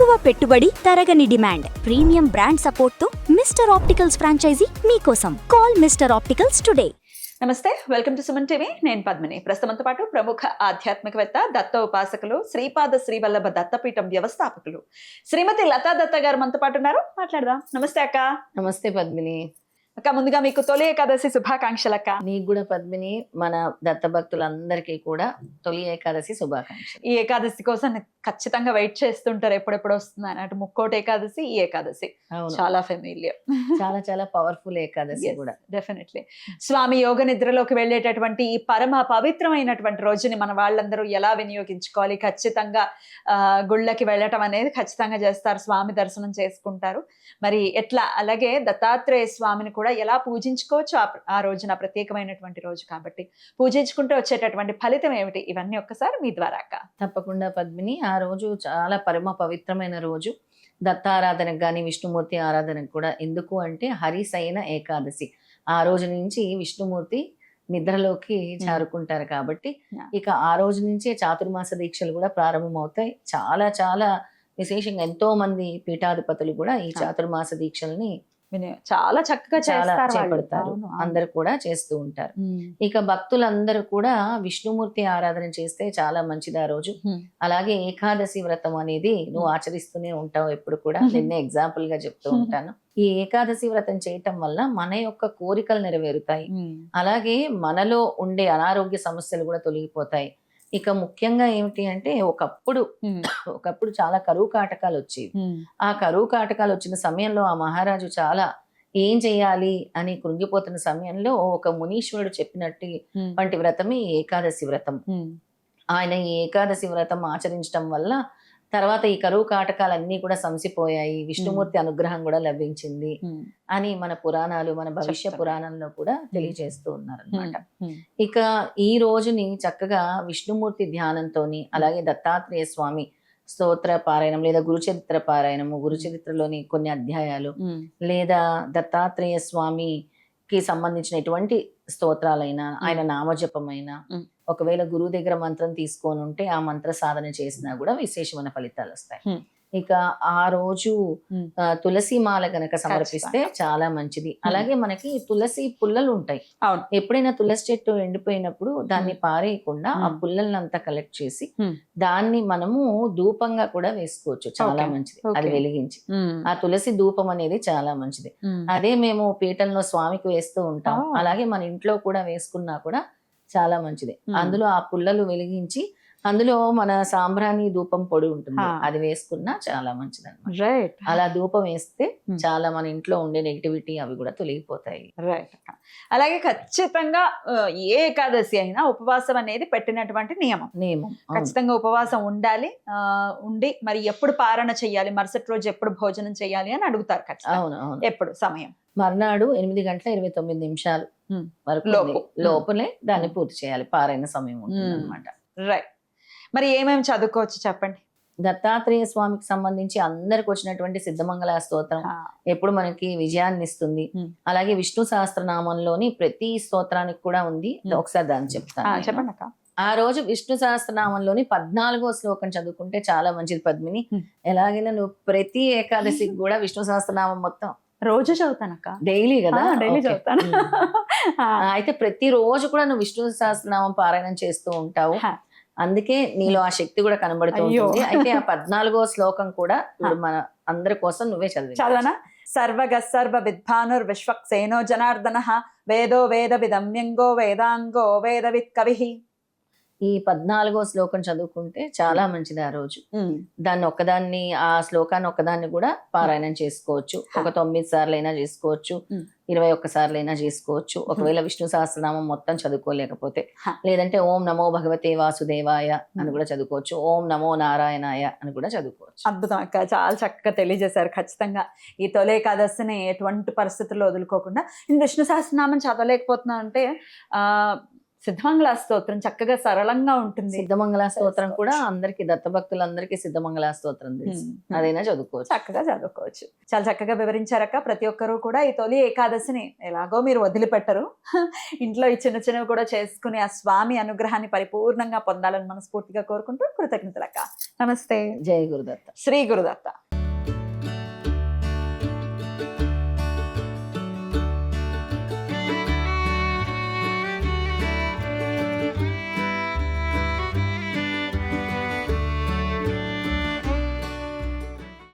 తక్కువ పెట్టుబడి, తరగని డిమాండ్, ప్రీమియం బ్రాండ్ సపోర్ట్ తో మిస్టర్ ఆప్టికల్స్ ఫ్రాంచైజీ మీకోసం. Call mister opticals today. నమస్తే, వెల్కమ్ టు సుమన్ టీవీ. నేను పద్మిని. ప్రస్తుతంతో పాటు ప్రముఖ ఆధ్యాత్మికవేత్త, దత్త ఉపాసకులు, శ్రీపాద శ్రీవల్లభ దత్తపీఠం వ్యవస్థాపకులు శ్రీమతి లతా దత్త గారు మనతో పాటు ఉన్నారు. మాట్లాడదాం. నమస్తే అక్క. నమస్తే పద్మిని. అక్క, ముందుగా మీకు తొలి ఏకాదశి శుభాకాంక్షలు అక్క. నీకు కూడా పద్మిని, మన దత్త భక్తులందరికీ కూడా తొలి ఏకాదశి శుభాకాంక్షలు. ఈ ఏకాదశి కోసం ఖచ్చితంగా వెయిట్ చేస్తుంటారు, ఎప్పుడెప్పుడు వస్తుందని. అటు ముక్కోటి ఏకాదశి, ఈ ఏకాదశి చాలా ఫెమిలియర్, చాలా చాలా పవర్ఫుల్ ఏకాదశి కూడా. డెఫినెట్లీ. స్వామి యోగ నిద్రలోకి వెళ్ళేటటువంటి ఈ పరమ పవిత్రమైనటువంటి రోజుని మన వాళ్ళందరూ ఎలా వినియోగించుకోవాలి? ఖచ్చితంగా గుళ్ళకి వెళ్ళటం అనేది ఖచ్చితంగా చేస్తారు, స్వామి దర్శనం చేసుకుంటారు. మరి ఎట్లా? అలాగే దత్తాత్రేయ స్వామిని కూడా ఎలా పూజించుకోవచ్చు ఆ రోజున? ప్రత్యేకమైనటువంటి రోజు కాబట్టి పూజించుకుంటే వచ్చేటటువంటి ఫలితం ఏమిటి? ఇవన్నీ ఒక్కసారి మీ ద్వారా అక్క. తప్పకుండా పద్మిని. ఆ రోజు చాలా పరమ పవిత్రమైన రోజు. దత్తారాధనకు కానీ విష్ణుమూర్తి ఆరాధనకు కూడా. ఎందుకు అంటే హరిశయన ఏకాదశి. ఆ రోజు నుంచి విష్ణుమూర్తి నిద్రలోకి చేరుకుంటారు కాబట్టి ఇక ఆ రోజు నుంచే చాతుర్మాస దీక్షలు కూడా ప్రారంభమవుతాయి. చాలా చాలా విశేషంగా ఎంతో మంది పీఠాధిపతులు కూడా ఈ చాతుర్మాస దీక్షల్ని చాలా చక్కగా చేపడతారు. అందరు కూడా చేస్తూ ఉంటారు. ఇక భక్తులందరూ కూడా విష్ణుమూర్తి ఆరాధన చేస్తే చాలా మంచిది ఆ రోజు. అలాగే ఏకాదశి వ్రతం అనేది నువ్వు ఆచరిస్తూనే ఉంటావు ఎప్పుడు కూడా. నిన్నే ఎగ్జాంపుల్ గా చెప్తూ ఉంటాను. ఈ ఏకాదశి వ్రతం చేయటం వల్ల మన యొక్క కోరికలు నెరవేరుతాయి. అలాగే మనలో ఉండే అనారోగ్య సమస్యలు కూడా తొలగిపోతాయి. ఇక ముఖ్యంగా ఏమిటి అంటే ఒకప్పుడు చాలా కరువు కాటకాలు వచ్చేవి. ఆ కరువు కాటకాలు వచ్చిన సమయంలో ఆ మహారాజు చాలా ఏం చెయ్యాలి అని కృంగిపోతున్న సమయంలో ఒక మునీశ్వరుడు చెప్పినట్టు వంటి వ్రతమే ఏకాదశి వ్రతం. ఆయన ఈ ఏకాదశి వ్రతం ఆచరించడం వల్ల తర్వాత ఈ కరువు కాటకాలన్నీ కూడా సంసిపోయాయి, విష్ణుమూర్తి అనుగ్రహం కూడా లభించింది అని మన పురాణాలు, మన భవిష్య పురాణంలో కూడా తెలియజేస్తూ ఉన్నారు అనమాట. ఇక ఈ రోజుని చక్కగా విష్ణుమూర్తి ధ్యానంతోని, అలాగే దత్తాత్రేయ స్వామి స్తోత్ర పారాయణం లేదా గురుచరిత్ర పారాయణము, గురుచరిత్రలోని కొన్ని అధ్యాయాలు లేదా దత్తాత్రేయ స్వామికి సంబంధించిన ఎటువంటి స్తోత్రాలైనా, ఆయన నామజపమైనా, ఒకవేళ గురువు దగ్గర మంత్రం తీసుకొని ఉంటే ఆ మంత్ర సాధన చేసినా కూడా విశేషమైన ఫలితాలు వస్తాయి. ఇక ఆ రోజు తులసి మాల గనక సమర్పిస్తే చాలా మంచిది. అలాగే మనకి తులసి పుల్లలు ఉంటాయి. ఎప్పుడైనా తులసి చెట్టు ఎండిపోయినప్పుడు దాన్ని పారేయకుండా ఆ పుల్లలంతా కలెక్ట్ చేసి దాన్ని మనము ధూపంగా కూడా వేసుకోవచ్చు. చాలా మంచిది అది వెలిగించి. ఆ తులసి ధూపం అనేది చాలా మంచిది. అదే మేము పీఠంలో స్వామికి వేస్తూ ఉంటాం. అలాగే మన ఇంట్లో కూడా వేసుకున్నా కూడా చాలా మంచిది. అందులో ఆ పుల్లలు వెలిగించి అందులో మన సాంబ్రాణి ధూపం పొడి ఉంటుంది, అది వేసుకున్నా చాలా మంచిది అన్నమాట. అలా ధూపం వేస్తే చాలా మన ఇంట్లో ఉండే నెగిటివిటీ అవి కూడా తొలగిపోతాయి. రైట్. అలాగే ఖచ్చితంగా ఏ ఏకాదశి అయినా ఉపవాసం అనేది పెట్టినటువంటి నియమం. ఖచ్చితంగా ఉపవాసం ఉండాలి. ఉండి మరి ఎప్పుడు పారణ చెయ్యాలి, మరుసటి రోజు ఎప్పుడు భోజనం చెయ్యాలి అని అడుగుతారు. ఖచ్చితంగా ఎప్పుడు సమయం మర్నాడు 8:29 వరకు లోపలే దాన్ని పూర్తి చేయాలి. పారైన సమయం ఉంటుంది అనమాట. రైట్. మరి ఏమేమి చదువుకోవచ్చు చెప్పండి? దత్తాత్రేయ స్వామికి సంబంధించి అందరికి వచ్చినటువంటి సిద్ధమంగళ స్తోత్రం ఎప్పుడు మనకి విజయాన్ని ఇస్తుంది. అలాగే విష్ణు సహస్రనామంలోని ప్రతి స్తోత్రానికి కూడా ఉంది. ఒకసారి దాన్ని చెప్తాను, చెప్పండి అక్క. ఆ రోజు విష్ణు సహస్రనామంలోని 14వ శ్లోకం చదువుకుంటే చాలా మంచిది పద్మిని. ఎలాగైనా నువ్వు ప్రతి ఏకాదశికి కూడా విష్ణు సహస్రనామం మొత్తం రోజు చదువుతానక్క. డైలీ కదా? డైలీ చదువుతాను. అయితే ప్రతి రోజు కూడా నువ్వు విష్ణు సహస్రనామం పారాయణం చేస్తూ ఉంటావు, అందుకే నీలో ఆ శక్తి కూడా కనబడుతుంది. అయితే ఆ 14వ శ్లోకం కూడా మన అందరి కోసం నువ్వే చదవనా? సర్వగ సర్వ విద్వానుర్ విశ్వక్సేనో జనార్దన వేదో వేద విదమ్యంగో వేదాంగో వేదవిత్ కవి. ఈ 14వ శ్లోకం చదువుకుంటే చాలా మంచిది. ఆ రోజు దాన్ని ఒక్కదాన్ని, ఆ శ్లోకాన్ని ఒక్కదాన్ని కూడా పారాయణం చేసుకోవచ్చు. ఒక 9 సార్లు అయినా చేసుకోవచ్చు, 21 సార్లు అయినా చేసుకోవచ్చు. ఒకవేళ విష్ణు సహస్రనామం మొత్తం చదువుకోలేకపోతే, లేదంటే ఓం నమో భగవతే వాసుదేవాయ అని కూడా చదువుకోవచ్చు, ఓం నమో నారాయణాయ అని కూడా చదువుకోవచ్చు. అద్భుతం అక్క, చాలా చక్కగా తెలియజేశారు. ఖచ్చితంగా ఈ తొలి ఏకాదశిని ఎటువంటి పరిస్థితుల్లో వదులుకోకుండా. విష్ణు సహస్రనామం చదవలేకపోతున్నా అంటే సిద్ధమంగళ స్తోత్రం చక్కగా సరళంగా ఉంటుంది. సిద్ధమంగళ స్తోత్రం కూడా అందరికి దత్తభక్తులందరికీ సిద్ధమంగళ స్తోత్రం తెలుసు, అదైనా చదువుకోవచ్చు. చక్కగా చదువుకోవచ్చు. చాలా చక్కగా వివరించారక్క. ప్రతి ఒక్కరూ కూడా ఈ తొలి ఏకాదశిని ఎలాగో మీరు వదిలిపెట్టరు, ఇంట్లో ఈ చిన్న చిన్నవి కూడా చేసుకుని ఆ స్వామి అనుగ్రహాన్ని పరిపూర్ణంగా పొందాలని మనస్ఫూర్తిగా కోరుకుంటూ కృతజ్ఞతలక్క. నమస్తే. జై గురుదత్త. శ్రీ గురుదత్త.